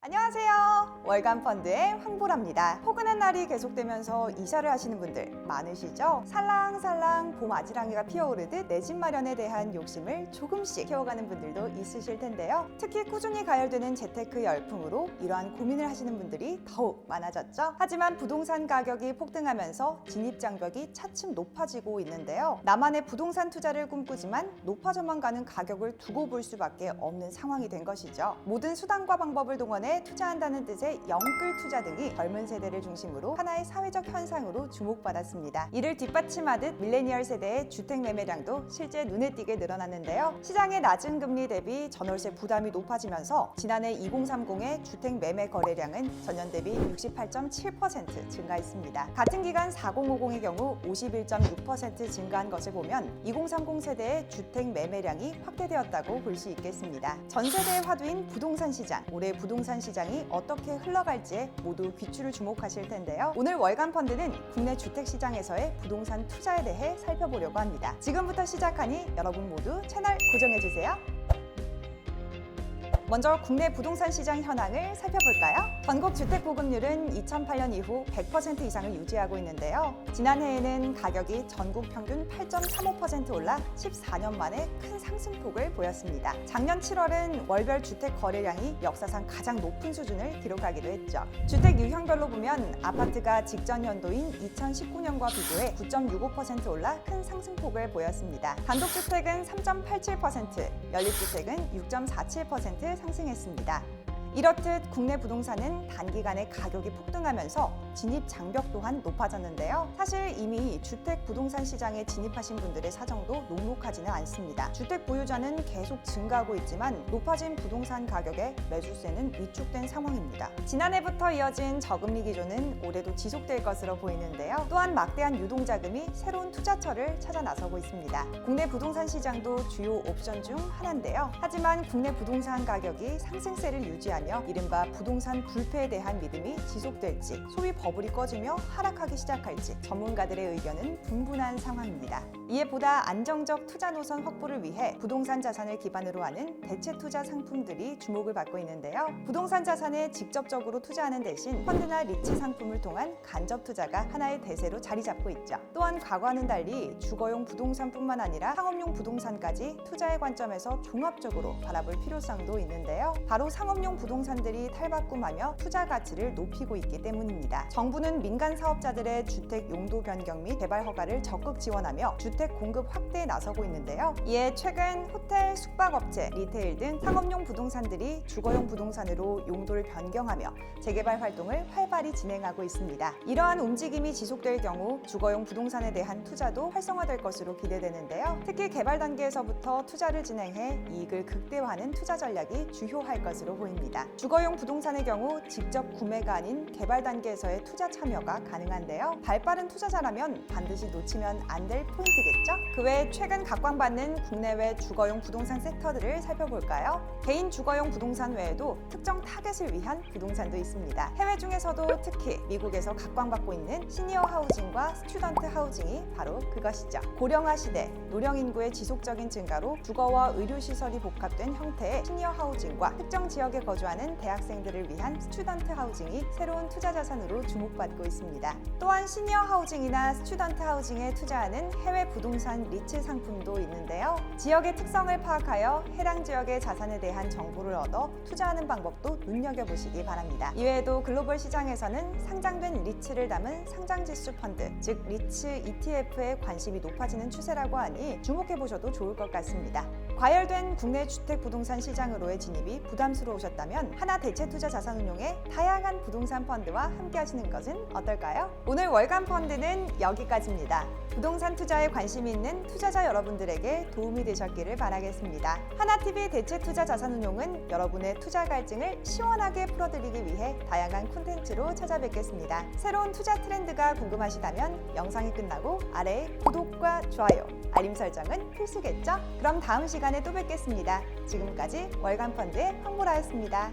안녕하세요. 월간펀드의 황보라입니다. 포근한 날이 계속되면서 이사를 하시는 분들 많으시죠? 살랑살랑 봄 아지랑이가 피어오르듯 내 집 마련에 대한 욕심을 조금씩 키워가는 분들도 있으실 텐데요. 특히 꾸준히 가열되는 재테크 열풍으로 이러한 고민을 하시는 분들이 더욱 많아졌죠. 하지만 부동산 가격이 폭등하면서 진입장벽이 차츰 높아지고 있는데요. 나만의 부동산 투자를 꿈꾸지만 높아져만 가는 가격을 두고 볼 수밖에 없는 상황이 된 것이죠. 모든 수단과 방법을 동원해 투자한다는 뜻의 영끌 투자 등이 젊은 세대를 중심으로 하나의 사회적 현상으로 주목받았습니다. 이를 뒷받침하듯 밀레니얼 세대의 주택 매매량도 실제 눈에 띄게 늘어났는데요. 시장의 낮은 금리 대비 전월세 부담이 높아지면서 지난해 2030의 주택 매매 거래량은 전년 대비 68.7% 증가했습니다. 같은 기간 4050의 경우 51.6% 증가한 것을 보면 2030 세대의 주택 매매량이 확대되었다고 볼 수 있겠습니다. 전 세대의 화두인 부동산 시장, 올해 부동산 시장이 어떻게 흘러갈지에 모두 귀추를 주목하실 텐데요. 오늘 월간 펀드는 국내 주택 시장에서의 부동산 투자에 대해 살펴보려고 합니다. 지금부터 시작하니 여러분 모두 채널 고정해주세요. 먼저 국내 부동산 시장 현황을 살펴볼까요? 전국 주택 보급률은 2008년 이후 100% 이상을 유지하고 있는데요. 지난해에는 가격이 전국 평균 8.35% 올라 14년 만에 큰 상승폭을 보였습니다. 작년 7월은 월별 주택 거래량이 역사상 가장 높은 수준을 기록하기도 했죠. 주택 유형별로 보면 아파트가 직전 연도인 2019년과 비교해 9.65% 올라 큰 상승폭을 보였습니다. 단독주택은 3.87%, 연립주택은 6.47% 상승했습니다. 이렇듯 국내 부동산은 단기간에 가격이 폭등하면서 진입 장벽 또한 높아졌는데요. 사실 이미 주택 부동산 시장에 진입하신 분들의 사정도 녹록하지는 않습니다. 주택 보유자는 계속 증가하고 있지만 높아진 부동산 가격에 매수세는 위축된 상황입니다. 지난해부터 이어진 저금리 기조는 올해도 지속될 것으로 보이는데요. 또한 막대한 유동자금이 새로운 투자처를 찾아 나서고 있습니다. 국내 부동산 시장도 주요 옵션 중 하나인데요. 하지만 국내 부동산 가격이 상승세를 유지하며 이른바 부동산 불패에 대한 믿음이 지속될지, 소위 버블이 꺼지며 하락하기 시작할지 전문가들의 의견은 분분한 상황입니다. 이에 보다 안정적 투자 노선 확보를 위해 부동산 자산을 기반으로 하는 대체 투자 상품들이 주목을 받고 있는데요. 부동산 자산에 직접적으로 투자하는 대신 펀드나 리츠 상품을 통한 간접 투자가 하나의 대세로 자리 잡고 있죠. 또한 과거와는 달리 주거용 부동산뿐만 아니라 상업용 부동산까지 투자의 관점에서 종합적으로 바라볼 필요성도 있는데요. 바로 상업용 부동산들이 탈바꿈하며 투자 가치를 높이고 있기 때문입니다. 정부는 민간 사업자들의 주택 용도 변경 및 개발 허가를 적극 지원하며 주택 공급 확대에 나서고 있는데요. 이에 최근 호텔, 숙박업체, 리테일 등 상업용 부동산들이 주거용 부동산으로 용도를 변경하며 재개발 활동을 활발히 진행하고 있습니다. 이러한 움직임이 지속될 경우 주거용 부동산에 대한 투자도 활성화될 것으로 기대되는데요. 특히 개발 단계에서부터 투자를 진행해 이익을 극대화하는 투자 전략이 주요할 것으로 보입니다. 주거용 부동산의 경우 직접 구매가 아닌 개발 단계에서의 투자 참여가 가능한데요. 발빠른 투자자라면 반드시 놓치면 안 될 포인트겠죠? 그 외 최근 각광받는 국내외 주거용 부동산 섹터들을 살펴볼까요? 개인 주거용 부동산 외에도 특정 타겟을 위한 부동산도 있습니다. 해외 중에서도 특히 미국에서 각광받고 있는 시니어 하우징과 스튜던트 하우징이 바로 그것이죠. 고령화 시대, 노령 인구의 지속적인 증가로 주거와 의료시설이 복합된 형태의 시니어 하우징과 특정 지역에 거주하는 대학생들을 위한 스튜던트 하우징이 새로운 투자 자산으로 주목받고 있습니다. 또한 시니어 하우징이나 스튜던트 하우징에 투자하는 해외 부동산 리츠 상품도 있는데요. 지역의 특성을 파악하여 해당 지역의 자산에 대한 정보를 얻어 투자하는 방법도 눈여겨보시기 바랍니다. 이외에도 글로벌 시장에서는 상장된 리츠를 담은 상장지수 펀드, 즉 리츠 ETF에 관심이 높아지는 추세라고 하니 주목해보셔도 좋을 것 같습니다. 과열된 국내 주택 부동산 시장으로의 진입이 부담스러우셨다면 하나 대체 투자 자산운용의 다양한 부동산 펀드와 함께 하시는 것은 어떨까요? 오늘 월간 펀드는 여기까지입니다. 부동산 투자에 관심이 있는 투자자 여러분들에게 도움이 되셨기를 바라겠습니다. 하나TV 대체 투자 자산운용은 여러분의 투자 갈증을 시원하게 풀어드리기 위해 다양한 콘텐츠로 찾아뵙겠습니다. 새로운 투자 트렌드가 궁금하시다면 영상이 끝나고 아래에 구독과 좋아요, 알림 설정은 필수겠죠? 그럼 다음 시간에 또 뵙겠습니다. 지금까지 월간 펀드의 황보라였습니다.